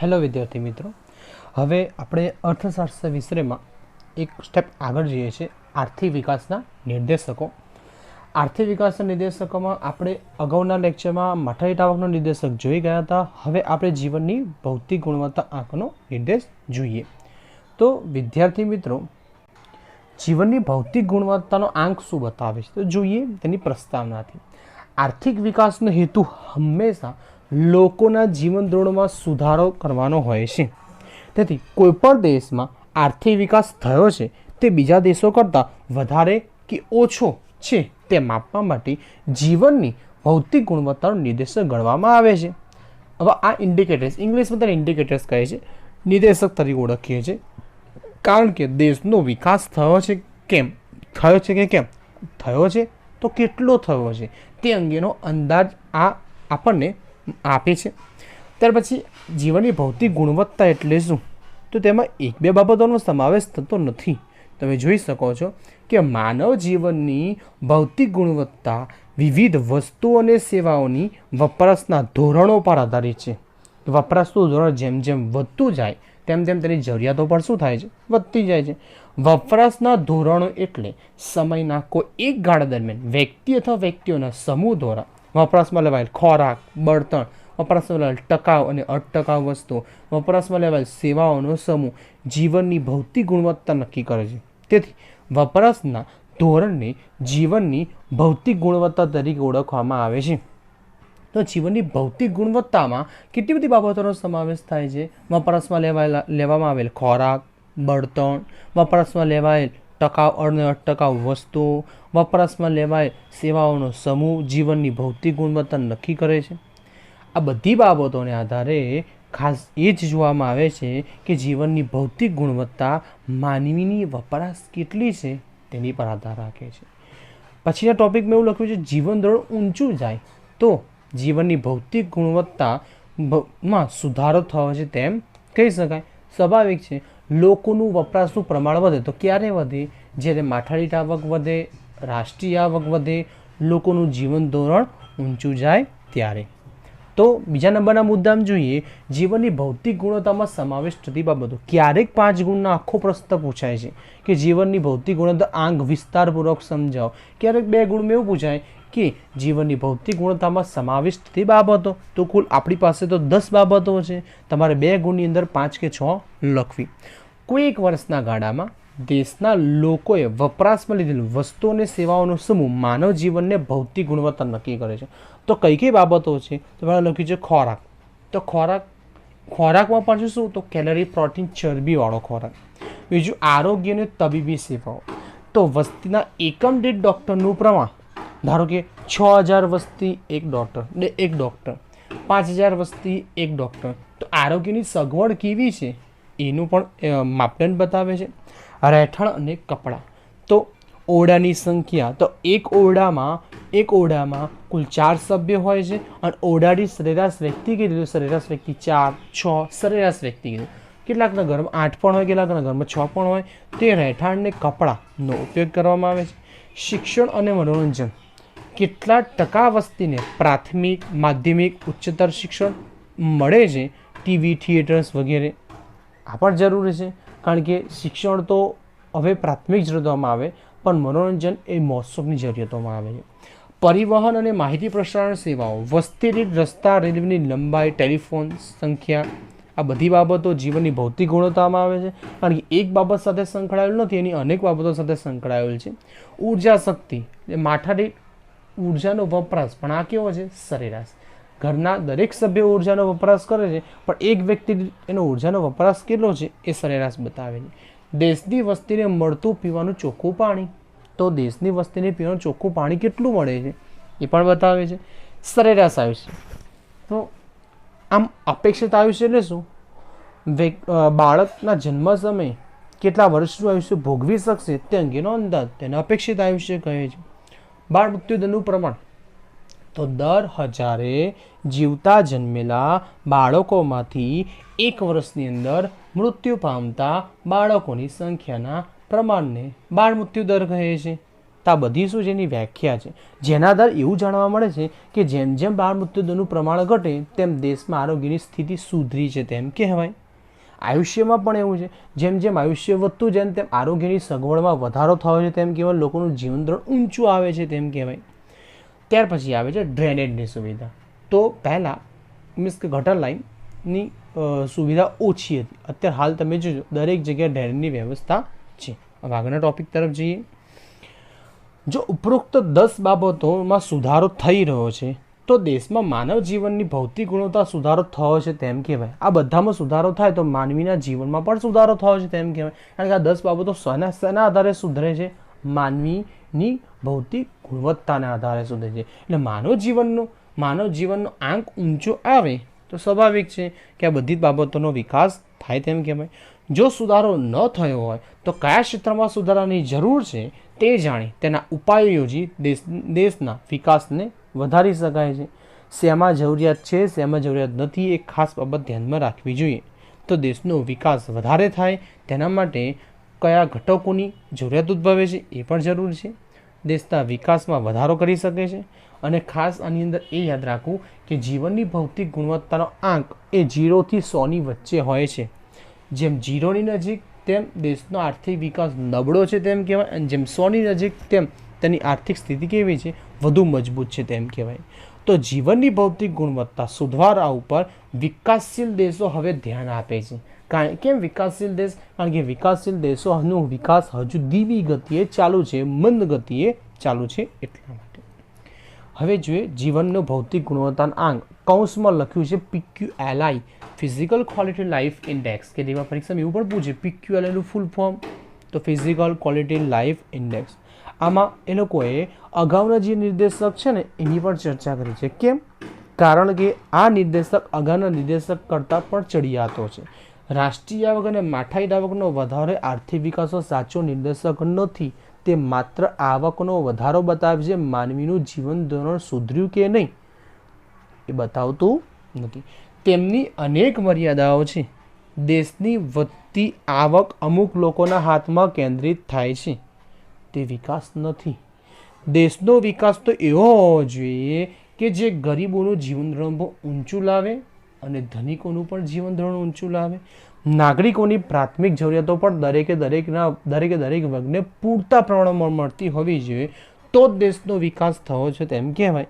Hello વિદ્યાર્થી મિત્રો, હવે આપણે અર્થશાસ્ત્ર વિષયમાં એક સ્ટેપ આગળ જઈએ છીએ. આર્થિક વિકાસના નિર્દેશકો. આર્થિક વિકાસના નિર્દેશકોમાં આપણે અગાઉના લેક્ચરમાં મઠાઈ આવકનો નિર્દેશક જોઈ ગયા હતા. હવે આપણે જીવનની ભૌતિક ગુણવત્તા આંકનો નિર્દેશ જોઈએ. તો વિદ્યાર્થી મિત્રો, જીવનની ભૌતિક ગુણવત્તાનો આંક શું બતાવે છે તો જોઈએ તેની પ્રસ્તાવનાથી. આર્થિક વિકાસનો હેતુ હંમેશા લોકોના જીવન ધોરણમાં સુધારો કરવાનો હોય છે. તેથી કોઈપણ દેશમાં આર્થિક વિકાસ થયો છે તે બીજા દેશો કરતાં વધારે કે ઓછો છે તે માપવા માટે જીવનની ભૌતિક ગુણવત્તાનો નિર્દેશક ગણવામાં આવે છે. હવે આ ઇન્ડિકેટર્સ, ઇંગ્લિશમાં તેને ઇન્ડિકેટર્સ કહે છે, નિર્દેશક તરીકે ઓળખીએ છીએ. કારણ કે દેશનો વિકાસ થયો છે કેમ થયો છે કે કેમ થયો છે તો કેટલો થયો છે તે અંગેનો અંદાજ આ આપણને આપે છે. ત્યાર પછી જીવનની ભૌતિક ગુણવત્તા એટલે શું તો તેમાં એક બે બાબતોનો સમાવેશ થતો નથી. તમે જોઈ શકો છો કે માનવ જીવનની ભૌતિક ગુણવત્તા વિવિધ વસ્તુઓ અને સેવાઓની વપરાશના ધોરણો પર આધારિત છે. વપરાશનું ધોરણ જેમ જેમ વધતું જાય તેમ તેમ તેની જરૂરિયાતો પર શું થાય છે? વધતી જાય છે. વપરાશના ધોરણો એટલે સમયના કોઈ એક ગાળા દરમિયાન વ્યક્તિ અથવા વ્યક્તિઓના સમૂહ દ્વારા વપરાશમાં લેવાયેલ ખોરાક, બળતણ, વપરાશમાં લેવાયેલ ટકાઉ અને અટકાઉ વસ્તુઓ, વપરાશમાં લેવાયેલ સેવાઓનો સમૂહ જીવનની ભૌતિક ગુણવત્તા નક્કી કરે છે. તેથી વપરાશના ધોરણને જીવનની ભૌતિક ગુણવત્તા તરીકે ઓળખવામાં આવે છે. તો જીવનની ભૌતિક ગુણવત્તામાં કેટલી બધી બાબતોનો સમાવેશ થાય છે? વપરાશમાં લેવામાં આવેલ ખોરાક, બળતણ, વપરાશમાં લેવાયેલ ટકાઉ અને અટકાઉ વસ્તુઓ, વપરાશમાં લેવાયેલ સેવાઓનો સમૂહ જીવનની ભૌતિક ગુણવત્તા નક્કી કરે છે. આ બધી બાબતોને આધારે ખાસ એ જ જોવામાં આવે છે કે જીવનની ભૌતિક ગુણવત્તા માનવીની વપરાશ કેટલી છે તેની પર આધાર રાખે છે. પછીના ટોપિકમાં એવું લખ્યું છે જીવન ધોરણ ઊંચું જાય તો જીવનની ભૌતિક ગુણવત્તામાં સુધારો થયો છે તેમ કહી શકાય. સ્વાભાવિક છે, લોકોનું વપરાશનું પ્રમાણ વધે તો ક્યારે વધે? જ્યારે માથાદીઠ આવક વધે, રાષ્ટ્રીય આવક વધે, લોકોનું જીવન ધોરણ ઊંચું જાય ત્યારે. તો બીજા નંબરના મુદ્દામાં જોઈએ જીવનની ભૌતિક ગુણવત્તામાં સમાવેશ થતી બાબતો. ક્યારેક 5 ગુણનો આખો પ્રશ્ન પૂછાય છે કે જીવનની ભૌતિક ગુણવત્તા આંક વિસ્તારપૂર્વક સમજાવો. ક્યારેક 2 ગુણમાં એવું પૂછાય કે જીવનની ભૌતિક ગુણવત્તામાં સમાવેશ થતી બાબતો. તો કુલ આપણી પાસે તો 10 બાબતો છે, તમારે 2 ગુણની અંદર 5 કે 6 લખવી. કોઈ એક વર્ષના ગાળામાં દેશના લોકોએ વપરાશમાં લીધેલ વસ્તુઓ અને સેવાઓનો સમૂહ માનવ જીવનને ભૌતિક ગુણવત્તા નક્કી કરે છે. તો કઈ કઈ બાબતો છે? તો પહેલાં લખ્યું છે ખોરાક. તો ખોરાકમાં પાછું શું? તો કેલરી, પ્રોટીન, ચરબીવાળો ખોરાક. બીજું આરોગ્ય અને તબીબી સેવાઓ. તો વસ્તીના એકમ દીઠ ડૉક્ટરનું પ્રમાણ, ધારો કે 6000 વસ્તી એક ડૉક્ટર, 5000 વસ્તી એક ડૉક્ટર. તો આરોગ્યની સગવડ કેવી છે એનું પણ માપદંડ બતાવે છે. રહેઠાણ અને કપડાં. તો ઓરડાની સંખ્યા, તો એક ઓરડામાં કુલ 4 સભ્ય હોય છે અને ઓરડાની સરેરાશ વ્યક્તિ કીધું, સરેરાશ વ્યક્તિ 4, 6 સરેરાશ વ્યક્તિ કીધું. કેટલાકના ઘરમાં 8 પણ હોય, કેટલાકના ઘરમાં 6 પણ હોય. તે રહેઠાણ અને કપડાંનો ઉપયોગ કરવામાં આવે છે. શિક્ષણ અને મનોરંજન. કેટલા ટકા વસ્તીને પ્રાથમિક, માધ્યમિક, ઉચ્ચતર શિક્ષણ મળે છે? ટીવી, થિયેટર્સ વગેરે. આ પણ જરૂરી છે કારણ કે શિક્ષણ તો હવે પ્રાથમિક જરૂરિયાતોમાં આવે પણ મનોરંજન એ મહોત્સવની જરૂરિયાતોમાં આવે છે. પરિવહન અને માહિતી પ્રસારણ સેવાઓ. વસ્તી દીઠ રસ્તા, રેલવેની લંબાઈ, ટેલિફોન સંખ્યા. આ બધી બાબતો જીવનની ભૌતિક ગુણવત્તામાં આવે છે કારણ કે એક બાબત સાથે સંકળાયેલ નથી, એની અનેક બાબતો સાથે સંકળાયેલ છે. ઉર્જા શક્તિ, માથાદીઠ ઉર્જાનો વપરાશ, પણ આ કેવો છે? સરેરાશ. ઘરના દરેક સભ્ય ઉર્જાનો વપરાશ કરે છે પણ એક વ્યક્તિ એનો ઉર્જાનો વપરાશ કેટલો છે એ સરેરાશ બતાવે છે. દેશની વસ્તીને મળતું પીવાનું ચોખ્ખું પાણી. તો દેશની વસ્તીને પીવાનું ચોખ્ખું પાણી કેટલું મળે છે એ પણ બતાવે છે. સરેરાશ આયુષ્ય. તો આમ અપેક્ષિત આયુષ્ય એટલે શું? બાળકના જન્મ સમયે કેટલા વર્ષનું આયુષ્ય ભોગવી શકશે તે અંગેનો અંદાજ, તેને અપેક્ષિત આયુષ્ય કહે છે. બાળ મૃત્યુદરનું પ્રમાણ. તો દર 1000 જીવતા જન્મેલા બાળકોમાંથી 1 વર્ષની અંદર મૃત્યુ પામતા બાળકોની સંખ્યાના પ્રમાણને બાળ મૃત્યુ દર કહે છે. તો આ બધી શું છે એની વ્યાખ્યા છે, જેના આધારે એવું જાણવા મળે છે કે જેમ જેમ બાળ મૃત્યુદરનું પ્રમાણ ઘટે તેમ દેશમાં આરોગ્યની સ્થિતિ સુધરી છે તેમ કહેવાય. આયુષ્યમાં પણ એવું છે, જેમ જેમ આયુષ્ય વધતું જાય તેમ આરોગ્યની સગવડમાં વધારો થયો છે તેમ કહેવાય, લોકોનું જીવન ધોરણ ઊંચું આવે છે તેમ કહેવાય. ત્યાર પછી આવે છે ડ્રેનેજની સુવિધા. તો પહેલાં મીન્સ કે ગટર લાઇનની સુવિધા ઓછી હતી, અત્યારે હાલ તમે જોજો દરેક જગ્યાએ ડ્રેનેજની વ્યવસ્થા છે. હવે આગળના ટોપિક તરફ જઈએ. જો ઉપરોક્ત 10 બાબતોમાં સુધારો થઈ રહ્યો છે તો દેશમાં માનવ જીવનની ભૌતિક ગુણવત્તા સુધારો થયો છે તેમ કહેવાય. આ બધામાં સુધારો થાય તો માનવીના જીવનમાં પણ સુધારો થયો છે તેમ કહેવાય, કારણ કે આ 10 બાબતો શેના આધારે સુધરે છે? માનવીની ભૌતિક ગુણવત્તાના આધારે સુધરે છે. એટલે માનવ જીવનનો આંક ઊંચો આવે તો સ્વાભાવિક છે કે આ બધી બાબતોનો વિકાસ થાય તેમ કહેવાય. જો સુધારો ન થયો હોય તો કયા ક્ષેત્રમાં સુધારાની જરૂર છે તે જાણી તેના ઉપાયો યોજી દેશના વિકાસને વધારી શકાય છે. શેમાં જરૂરિયાત છે, શેમાં જરૂરિયાત નથી, એ ખાસ બાબત ધ્યાનમાં રાખવી જોઈએ. તો દેશનો વિકાસ વધારે થાય તેના માટે કયા ઘટકોની જરૂરિયાત ઉદ્ભવે છે એ પણ જરૂર છે. દેશના વિકાસમાં વધારો કરી શકે છે. અને ખાસ આની અંદર એ યાદ રાખવું કે જીવનની ભૌતિક ગુણવત્તાનો આંક એ 0 થી 100ની વચ્ચે હોય છે. જેમ 0ની નજીક તેમ દેશનો આર્થિક વિકાસ નબળો છે તેમ કહેવાય, અને જેમ 100ની નજીક તેમ તેની આર્થિક સ્થિતિ કેવી છે? વધુ મજબૂત છે તેમ કહેવાય. તો જીવનની ભૌતિક ગુણવત્તા સુધારવા ઉપર વિકાસશીલ દેશો હવે ધ્યાન આપે છે. કેમ વિકાસશીલ દેશ? કારણ કે વિકાસશીલ દેશોનો વિકાસ હજુ ધીમી ગતિએ ચાલુ છે, મંદ ગતિએ ચાલુ છે એટલા માટે. હવે જોઈએ જીવનનો ભૌતિક ગુણવત્તાનો આંક, કૌંસમાં લખ્યું છે PQLI, physical quality life index. કે જેમાં પરીક્ષામાં એવું પણ પૂછે PQLI નું ફૂલ ફોર્મ, તો ફિઝિકલ ક્વોલિટી લાઈફ ઇન્ડેક્સ. આમાં એ લોકોએ અગાઉના જે નિર્દેશક છે ને એની પણ ચર્ચા કરી છે. કેમ? કારણ કે આ નિર્દેશક અગાઉના નિર્દેશક કરતાં પણ ચડિયાતો છે. રાષ્ટ્રીય આવક અને માઠાઈ આવકનો વધારો આર્થિક વિકાસનો સાચો નિર્દેશક નથી, તે માત્ર આવકનો વધારો બતાવે છે, માનવીનું જીવન ધોરણ સુધર્યું કે નહીં એ બતાવતું નથી. તેમની અનેક મર્યાદાઓ છે. દેશની વધતી આવક અમુક લોકોના હાથમાં કેન્દ્રિત થાય છે, તે વિકાસ નથી. દેશનો વિકાસ તો એવો હોવો જોઈએ કે જે ગરીબોનું જીવન ધોરણ ઊંચું લાવે અને ધનિકોનું પણ જીવન ધોરણ ઊંચું લાવે. નાગરિકોની પ્રાથમિક જરૂરિયાતો પણ દરેક વર્ગને પૂરતા પ્રમાણમાં મળતી હોવી જોઈએ, તો જ દેશનો વિકાસ થયો છે તેમ કહેવાય.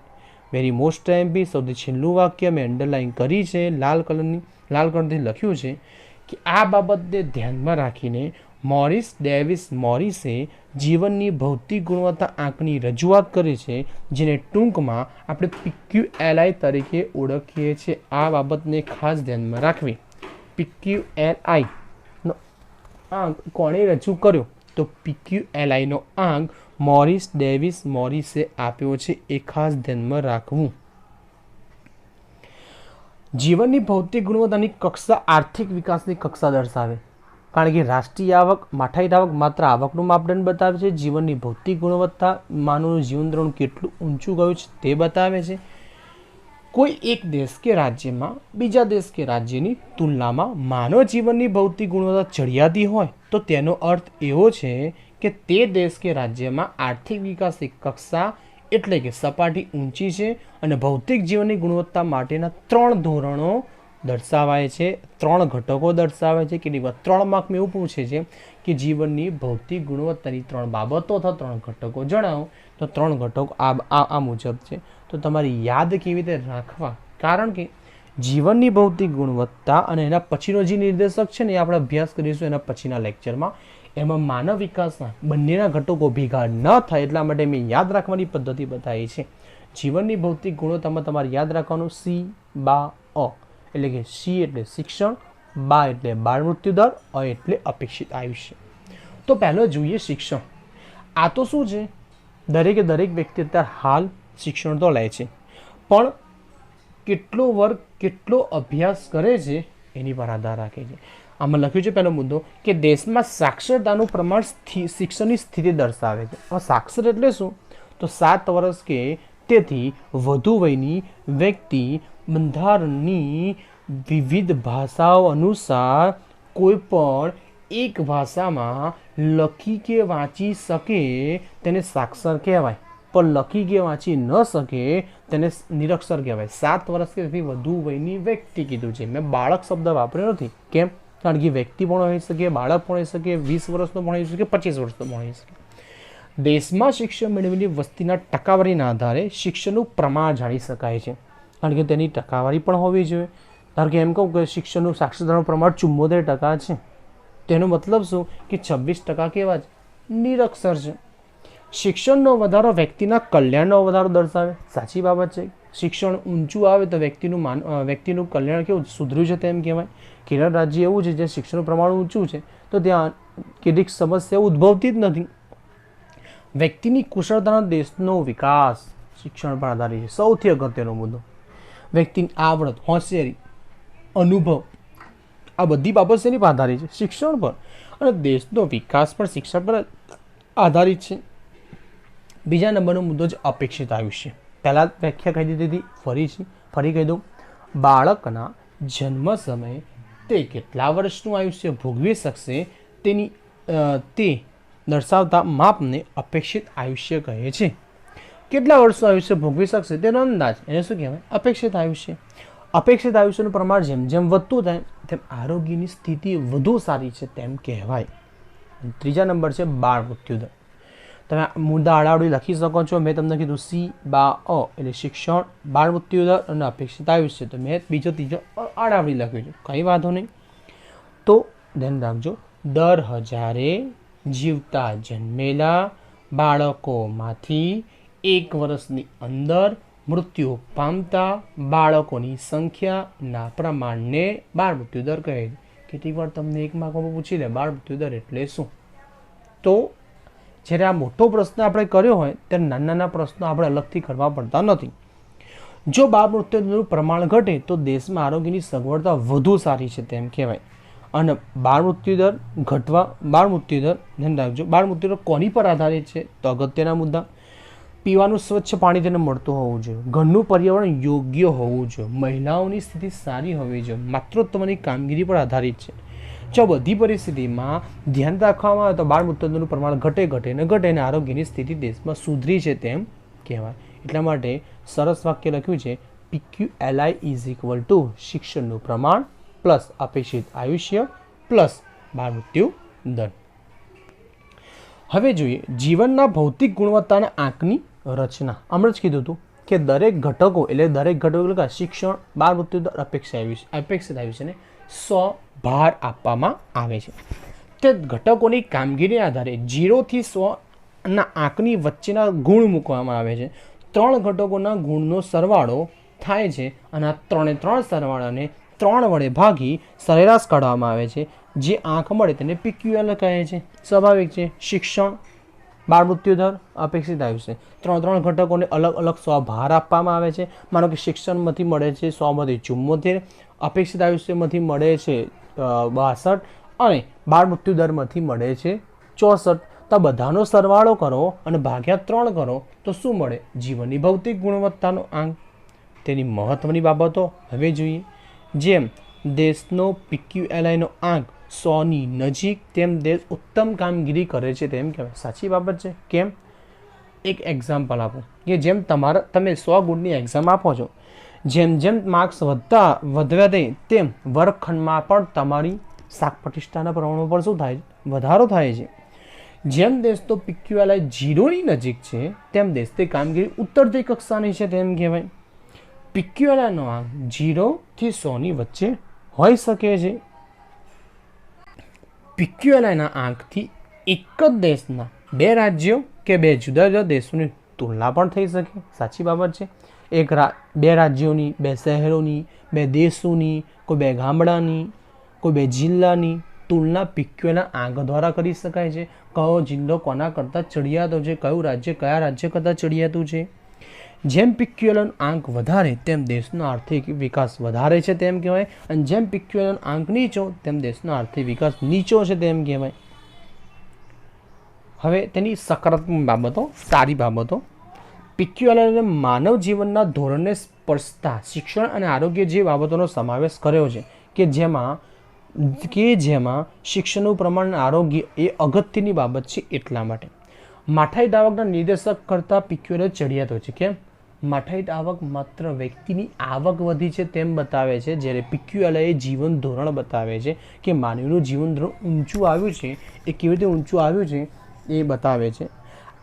વેરી મોસ્ટ એમપી સૌથી છેલ્લું વાક્ય મેં અંડરલાઇન કરી છે, લાલ કલરથી લખ્યું છે કે આ બાબતને ધ્યાનમાં રાખીને મોરિસ ડેવિસ મોરિસે જીવનની ભૌતિક ગુણવત્તા આંકની રજૂઆત કરી છે, જેને ટૂંકમાં આપણે PQLI તરીકે ઓળખીએ છીએ. આ બાબતને ખાસ ધ્યાનમાં રાખવી. PQLI નો આંક કોણે રજૂ કર્યો? તો PQLI નો આંક મોરિસ ડેવિસ મોરિસે આપ્યો છે, એ ખાસ ધ્યાનમાં રાખવું. જીવનની ભૌતિક ગુણવત્તાની કક્ષા આર્થિક વિકાસની કક્ષા દર્શાવે, કારણ કે રાષ્ટ્રીય આવક, માઠાઈ આવક માત્ર આવકનું માપદંડ બતાવે છે. જીવનની ભૌતિક ગુણવત્તા માનવનું જીવન ધોરણ કેટલું ઊંચું ગયું છે તે બતાવે છે. કોઈ એક દેશ કે રાજ્યમાં બીજા દેશ કે રાજ્યની તુલનામાં માનવ જીવનની ભૌતિક ગુણવત્તા ચડિયાતી હોય તો તેનો અર્થ એવો છે કે તે દેશ કે રાજ્યમાં આર્થિક વિકાસની કક્ષા એટલે કે સપાટી ઊંચી છે અને ભૌતિક જીવનની ગુણવત્તા માટેના 3 ધોરણો દર્શાવાય છે, 3 ઘટકો દર્શાવે છે. કે 3 માર્કમાં એવું પૂછે છે કે જીવનની ભૌતિક ગુણવત્તાની 3 બાબતો અથવા 3 ઘટકો જણાવો, તો 3 ઘટકો આ મુજબ છે. તો તમારે યાદ કેવી રીતે રાખવા? કારણ કે જીવનની ભૌતિક ગુણવત્તા અને એના પછીનો જે નિર્દેશક છે ને એ આપણે અભ્યાસ કરીશું એના પછીના લેક્ચરમાં. એમાં માનવ વિકાસના બંનેના ઘટકો ભેગા ન થાય એટલા માટે મેં યાદ રાખવાની પદ્ધતિ બતાવી છે. જીવનની ભૌતિક ગુણવત્તામાં તમારે યાદ રાખવાનું C/A, એટલે કે C એટલે શિક્ષણ, બા એટલે બાળ મૃત્યુ દર, અ એટલે અપેક્ષિત આયુષ્ય. તો પહેલો જોઈએ શિક્ષણ. આ તો શું છે, દરેક વ્યક્તિ અત્યારે હાલ શિક્ષણ તો લે છે, પણ કેટલો વર્ગ કેટલો અભ્યાસ કરે છે એની પર આધાર રાખે છે. આમાં લખ્યું છે પહેલો મુદ્દો કે દેશમાં સાક્ષરતાનું પ્રમાણ શિક્ષણની સ્થિતિ દર્શાવે છે. હવે સાક્ષર એટલે શું? તો 7 વર્ષ કે તેથી વધુ વયની વ્યક્તિ બંધારણની વિવિધ ભાષાઓ અનુસાર કોઈ પણ એક ભાષામાં લખી કે વાંચી શકે તેને સાક્ષર કહેવાય, પણ લખી કે વાંચી ન શકે તેને નિરક્ષર કહેવાય. 7 વર્ષ કે તેથી વધુ વયની વ્યક્તિ કીધું છે. મેં બાળક શબ્દ વાપર્યો નથી. કેમ? કારણ કે વ્યક્તિ પણ હોઈ શકે, બાળક પણ હોઈ શકે, 20 વર્ષનો પણ હોઈ શકે, 25 વર્ષનો પણ હોઈ શકે. દેશમાં શિક્ષણ મેળવેલી વસ્તીના ટકાવારીના આધારે શિક્ષણનું પ્રમાણ જાણી શકાય છે, કારણ કે તેની ટકાવારી પણ હોવી જોઈએ. ધારો કે એમ કહું કે શિક્ષણનું સાક્ષરતાનું પ્રમાણ 74% છે, તેનો મતલબ શું કે 26% કેવા છે? નિરક્ષર છે. શિક્ષણનો વધારો વ્યક્તિના કલ્યાણનો વધારો દર્શાવે. સાચી બાબત છે. શિક્ષણ ઊંચું આવે તો વ્યક્તિનું કલ્યાણ કેવું સુધર્યું છે તેમ કહેવાય. કેરળ રાજ્ય એવું છે જ્યાં શિક્ષણનું પ્રમાણ ઊંચું છે તો ત્યાં કેટલીક સમસ્યાઓ ઉદ્ભવતી જ નથી. વ્યક્તિની કુશળતાનો દેશનો વિકાસ શિક્ષણ પર આધારિત છે. સૌથી અગત્યનો મુદ્દો વ્યક્તિની આવડત, હોશિયારી, અનુભવ, આ બધી બાબત શેની પર આધારિત છે? શિક્ષણ પર. અને દેશનો વિકાસ પણ શિક્ષણ પર આધારિત છે. બીજા નંબરનો મુદ્દો છે અપેક્ષિત આયુષ્ય. પહેલાં વ્યાખ્યા કહી દીધી હતી, ફરી કહી દઉં. બાળકના જન્મ સમયે તે કેટલા વર્ષનું આયુષ્ય ભોગવી શકશે તે દર્શાવતા માપને અપેક્ષિત આયુષ્ય કહે છે. કેટલા વર્ષનું આયુષ્ય ભોગવી શકશે તેનો અંદાજ, એને શું કહેવાય? અપેક્ષિત આયુષ્ય. અપેક્ષિત આયુષ્યનું પ્રમાણ જેમ જેમ વધતું થાય તેમ આરોગ્યની સ્થિતિ વધુ સારી છે તેમ કહેવાય. ત્રીજા નંબર છે બાળ મૃત્યુદર. તમે મુદ્દા આડાવડી લખી શકો છો. મેં તમને કીધું એટલે શિક્ષણ, બાળ મૃત્યુદર અને અપેક્ષિત આયુષ્ય. તો મેં ત્રીજો આડાવડી લખ્યું છે, કંઈ વાંધો નહીં. તો ધ્યાન રાખજો, દર 1000 જીવતા જન્મેલા બાળકોમાંથી 1 વર્ષની અંદર મૃત્યુ પામતા બાળકોની સંખ્યાના પ્રમાણને બાળ મૃત્યુદર કહે છે. કેટલીક વાર તમને 1 માર્કમાં પૂછી લે બાળ મૃત્યુદર એટલે શું? તો જ્યારે આ મોટો પ્રશ્ન આપણે કર્યો હોય ત્યારે નાના નાના પ્રશ્નો આપણે અલગથી કરવા પડતા નથી. જો બાળ મૃત્યુદરનું પ્રમાણ ઘટે તો દેશમાં આરોગ્યની સગવડતા વધુ સારી છે તેમ કહેવાય. અને બાળ મૃત્યુદર ધ્યાન રાખજો, બાળ મૃત્યુદર કોની પર આધારિત છે? તો અગત્યના મુદ્દા, પીવાનું સ્વચ્છ પાણી તેને મળતું હોવું જોઈએ, ઘરનું પર્યાવરણ યોગ્ય હોવું જોઈએ, મહિલાઓની સ્થિતિ સારી હોવી જોઈએ, માતૃત્વની કામગીરી પર આધારિત છે. જો બધી પરિસ્થિતિમાં ધ્યાન રાખવામાં આવે તો બાળ મૃત્યુદરનું પ્રમાણ ઘટે અને આરોગ્યની સ્થિતિ દેશમાં સુધરી છે તેમ કહેવાય. એટલા માટે સરસ વાક્ય લખ્યું છે, PQLI = શિક્ષણનું પ્રમાણ પ્લસ અપેક્ષિત આયુષ્ય પ્લસ બાળ મૃત્યુ દર. હવે જોઈએ જીવનના ભૌતિક ગુણવત્તાના આંકની રચના. હમણાં જ કીધું હતું કે દરેક ઘટકો એટલે શિક્ષણ, બાળ મૃત્યુ દર, અપેક્ષિત આયુષ્યને 100 ભાર આપવામાં આવે છે. તે ઘટકોની કામગીરીના આધારે 0 થી 100 ના આંકની વચ્ચેના ગુણ મૂકવામાં આવે છે. 3 ઘટકોના ગુણનો સરવાળો થાય છે અને આ 3 સરવાળાને 3 વડે ભાગી સરેરાશ કાઢવામાં આવે છે. જે આંક મળે તેને PQL કહે છે. સ્વાભાવિક છે. શિક્ષણ, બાળ મૃત્યુ દર, અપેક્ષિત આયુષ્ય, 3 ઘટકોને અલગ અલગ 100 ભાર આપવામાં આવે છે. માનો કે શિક્ષણમાંથી મળે છે 100માંથી 74, અપેક્ષિત આયુષ્યમાંથી મળે છે 62 અને બાળ મૃત્યુ દરમાંથી મળે છે 64. તો બધાનો સરવાળો કરો અને ભાગ્યા 3 કરો તો શું મળે? જીવનની ભૌતિક ગુણવત્તાનો આંક. તેની મહત્વની બાબતો હવે જોઈએ. જેમ દેશનો PQLIનો આંક 100ની નજીક તેમ દેશ ઉત્તમ કામગીરી કરે છે તેમ કહેવાય. સાચી બાબત છે. કેમ? એક એક્ઝામ્પલ આપો કે જેમ તમે 100 ગુણની એક્ઝામ આપો છો, જેમ માર્ક્સ વધવા દે તેમ વર્ગખંડમાં પણ તમારી શાક પ્રતિષ્ઠાના પ્રમાણમાં પણ શું થાય? વધારો થાય છે. જેમ દેશનો PQLI 0ની નજીક છે તેમ દેશની કામગીરી ઉત્તરથી કક્ષાની છે તેમ કહેવાય. PQLIનો આંક 0 થી 100ની વચ્ચે હોઈ શકે છે. PQLIના આંકથી એક જ દેશના 2 રાજ્યો કે 2 જુદા જુદા દેશોની તુલના પણ થઈ શકે. સાચી બાબત છે. 2 રાજ્યોની, 2 શહેરોની, 2 દેશોની, કોઈ 2 ગામડાની, કોઈ 2 જિલ્લાની તુલના PQLIના આંક દ્વારા કરી શકાય છે. કયો જિલ્લો કોના કરતાં ચડિયાતો છે, કયું રાજ્ય કયા રાજ્ય કરતાં ચડિયાતું છે. જેમ PQLIનો આંક વધારે તેમ દેશનો આર્થિક વિકાસ વધારે છે તેમ કહેવાય. અને જેમ PQLIનો આંક નીચો તેમ દેશનો આર્થિક વિકાસ નીચો છે તેમ કહેવાય. હવે તેની સકારાત્મક બાબતો, સારી બાબતો. PQLIને માનવ જીવનના ધોરણને સ્પર્શતા શિક્ષણ અને આરોગ્ય જે બાબતોનો સમાવેશ કર્યો છે કે જેમાં કે જેમાં શિક્ષણનું પ્રમાણ અને આરોગ્ય એ અગત્યની બાબત છે. એટલા માટે માથાદીઠ આવકના નિર્દેશક કરતાં PQL ચડિયાત હોય છે. કેમ? માથાદીઠ આવક માત્ર વ્યક્તિની આવક વધી છે તેમ બતાવે છે, જ્યારે PQL એ જીવન ધોરણ બતાવે છે કે માનવીનું જીવન ધોરણ ઊંચું આવ્યું છે. એ કેવી રીતે ઊંચું આવ્યું છે એ બતાવે છે.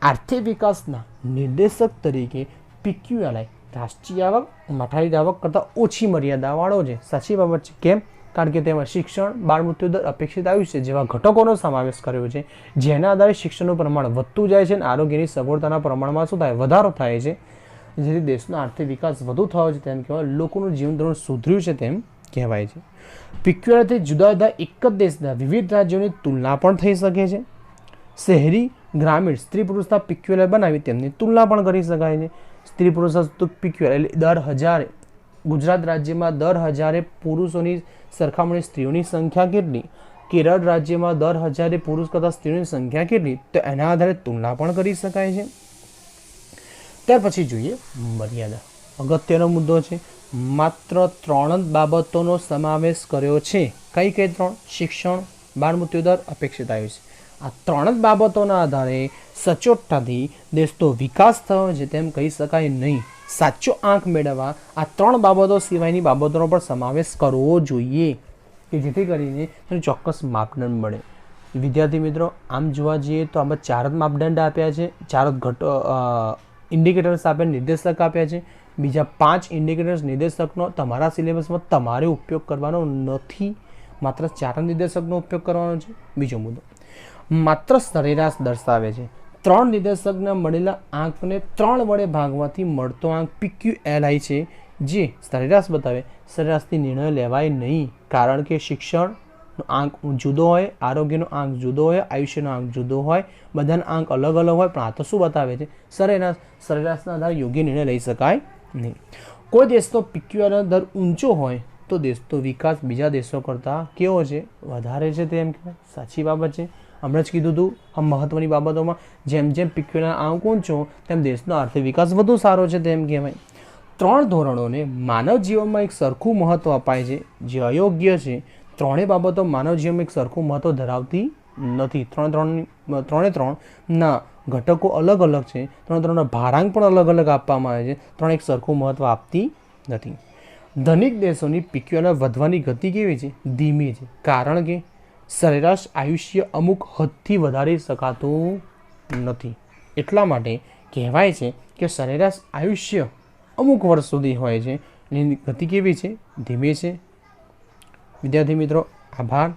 આર્થિક વિકાસના નિર્દેશક તરીકે PQL રાષ્ટ્રીય આવક માથાદીઠ આવક કરતાં ઓછી મર્યાદાવાળો છે. સાચી બાબત છે. કેમ? કારણ કે તેમાં શિક્ષણ, બાળ મૃત્યુદર, અપેક્ષિત આયુષ્ય જેવા ઘટકોનો સમાવેશ કર્યો છે, જેના આધારે શિક્ષણનું પ્રમાણ વધતું જાય છે અને આરોગ્યની સગવડતાના પ્રમાણમાં શું થાય? વધારો થાય છે. જેથી દેશનો આર્થિક વિકાસ વધુ થયો છે તેમ કહેવાય. લોકોનું જીવન ધોરણ સુધર્યું છે તેમ કહેવાય છે. PQLથી જુદા જુદા એક જ દેશના વિવિધ રાજ્યોની તુલના પણ થઈ શકે છે. શહેરી, ગ્રામીણ, સ્ત્રી પુરુષના PQL બનાવી તેમની તુલના પણ કરી શકાય છે. સ્ત્રી પુરુષ PQL એટલે દર 1000 ગુજરાત રાજ્યમાં દર 1000 પુરુષોની સરખામણી સ્ત્રીઓની સંખ્યા કેટલી? કેરળ રાજ્યમાં દર 1000 પુરુષ કરતાં સ્ત્રીઓની સંખ્યા કેટલી? તો એના આધારે તુલના પણ કરી શકાય છે. ત્યાર પછી જોઈએ મર્યાદા. અગત્યનો મુદ્દો છે. માત્ર 3 જ બાબતોનો સમાવેશ કર્યો છે. કઈ 3? શિક્ષણ, બાળ મૃત્યુદર, અપેક્ષિત આયુષ્ય. આ 3 જ બાબતોના આધારે સચોટતાથી દેશનો વિકાસ થયો છે તેમ કહી શકાય નહીં. સાચો આંક મેળવવા આ 3 બાબતો સિવાયની બાબતોનો પણ સમાવેશ કરવો જોઈએ કે જેથી કરીને તેને ચોક્કસ માપદંડ મળે. વિદ્યાર્થી મિત્રો, આમ જોવા જઈએ તો આમાં 4 જ માપદંડ આપ્યા છે, 4 જ ઇન્ડિકેટર્સ આપ્યા, નિર્દેશક આપ્યા છે. બીજા 5 ઇન્ડિકેટર્સ નિર્દેશકનો તમારા સિલેબસમાં તમારે ઉપયોગ કરવાનો નથી. માત્ર 4 નિર્દેશકનો ઉપયોગ કરવાનો છે. બીજો મુદ્દો, માત્ર સરેરાશ દર્શાવે છે. 3 નિર્દેશકના મળેલા આંકને 3 વડે ભાગવાથી મળતો આંક PQLI છે, જે સરેરાશ બતાવે. સરેરાશથી નિર્ણય લેવાય નહીં, કારણ કે શિક્ષણનો આંક જુદો હોય, આરોગ્યનો આંક જુદો હોય, આયુષ્યનો આંક જુદો હોય, બધાના આંક અલગ અલગ હોય. પણ આ તો શું બતાવે છે? સરેરાશ. સરેરાશના આધારે યોગ્ય નિર્ણય લઈ શકાય નહીં. કોઈ દેશનો PQL દર ઊંચો હોય તો દેશનો વિકાસ બીજા દેશો કરતાં કેવો છે? વધારે છે તેમ કહેવાય. સાચી બાબત છે. હમણાં જ કીધું હતું આ મહત્વની બાબતોમાં, જેમ જેમ PQL આંક ઊંચો તેમ દેશનો આર્થિક વિકાસ વધુ સારો છે તેમ કહેવાય. 3 ધોરણોને માનવ જીવનમાં એક સરખું મહત્વ અપાય છે, જે અયોગ્ય છે. 3 બાબતો માનવ જીવનમાં એક સરખું મહત્વ ધરાવતી નથી. 3 ના ઘટકો અલગ અલગ છે. 3ના ભારાંક પણ અલગ અલગ આપવામાં આવે છે. 3 એક સરખું મહત્વ આપતી નથી. ધનિક દેશોની PQL વધવાની ગતિ કેવી છે? ધીમી છે, કારણ કે સરેરાશ આયુષ્ય અમુક હદથી વધારી શકાતું નથી. એટલા માટે કહેવાય છે કે સરેરાશ આયુષ્ય અમુક વર્ષ સુધી હોય છે. એની ગતિ કેવી છે? ધીમી છે. વિદ્યાર્થી મિત્રો, આભાર.